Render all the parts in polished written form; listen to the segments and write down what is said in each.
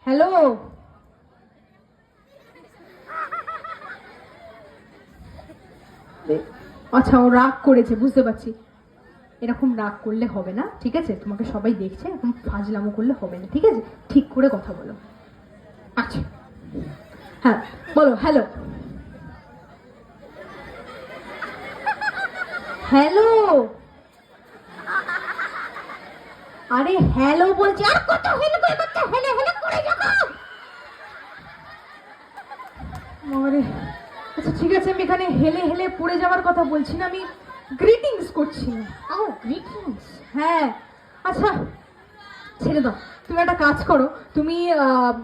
Hello, আচ্ছা ও রাগ করেছে বুঝতে পারছি। এরকম রাগ করলে হবে না, ঠিক আছে? তোমাকে সবাই দেখছে, এরকম ফাজলামো করলে হবে না, ঠিক আছে? ঠিক করে কথা বলো। আচ্ছা, হ্যাঁ বলো। হ্যালো, হ্যালো, আরে হ্যালো বলছি, আর কত হ্যালো করে করতে, হ্যালো হ্যালো করে যাবো। আরে আচ্ছা ঠিক আছে, আমি এখানে হেলে হেলে পড়ে যাওয়ার কথা বলছি না, আমি গ্রিটিংস করছি। ও গ্রিটিংস, হ্যাঁ। আচ্ছা ছেড়ে দাও, তুমি একটা কাজ করো,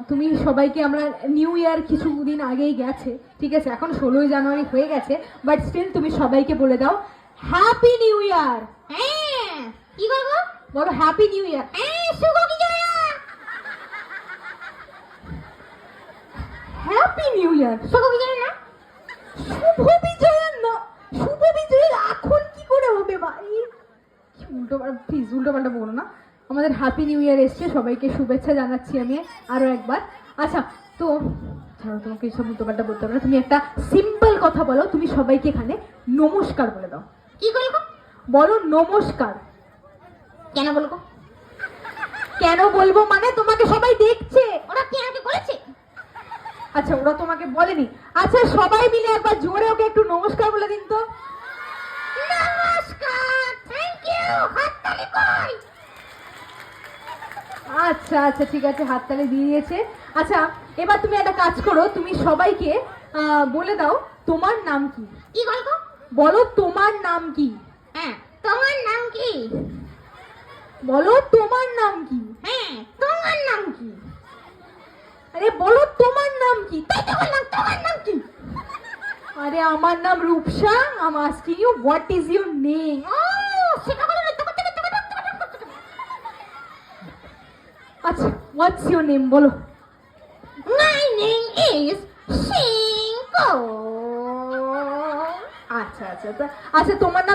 তুমি সবাইকে, আমরা নিউ ইয়ার কিছুদিন আগেই গেছে, ঠিক আছে? এখন 16ই জানুয়ারি হয়ে গেছে, বাট স্টিল তুমি সবাইকে বলে দাও হ্যাপি নিউ ইয়ার। হ্যাঁ, কি করবো বলো? Happy new year. হ্যাঁ, শুভ বিজয়া। হ্যাপি নিউ ইয়ার, শুভ বিজয়া না, শুভ বিজয়া না, শুভ বিজয়া এখন কি করে হবে ভাই? উল্টো, প্লিজ উল্টো পাল্টা বলো না। আমাদের হ্যাপি নিউ ইয়ার এসছে, সবাইকে শুভেচ্ছা জানাচ্ছি আমি আরো একবার। আচ্ছা তো ছাড়ো, তোমাকে এসব উল্টো পাল্টা বলতে হবে না, তুমি একটা সিম্পল কথা বলো, তুমি সবাইকে এখানে নমস্কার বলে দাও। কি বলবো? বলো নমস্কার। কেন বলবো? কেন বলবো মানে তোমাকে সবাই দেখছে। ওরা কি আমাকে বলেছে? আচ্ছা ওরা তোমাকে বলেনি। আচ্ছা সবাই মিলে একবার জোরে ওকে একটু নমস্কার বলে দিন তো। নমস্কার, থ্যাংক ইউ, হাততালি কই? আচ্ছা আচ্ছা ঠিক আছে, হাততালি দিয়ে দিয়েছে। আচ্ছা এবার তুমি একটা কাজ করো, তুমি সবাইকে বলে দাও তোমার নাম কি। কি বলবো? বলো তোমার নাম কি। হ্যাঁ, তোমার নাম কি? বলো তোমার নাম কি। হ্যাঁ, তোমার নাম কি? আরে বলো তোমার নাম কি। তাই তো বললাম, তোমার নাম কি? আরে আমার নাম Rupsa, I am asking you what is your name. ও সেটা বলো না। আচ্ছা হোয়াটস ইউর নেম বলো। মাই নেম ইজ সিংকো। আচ্ছা আচ্ছা আচ্ছা, তোমার নাম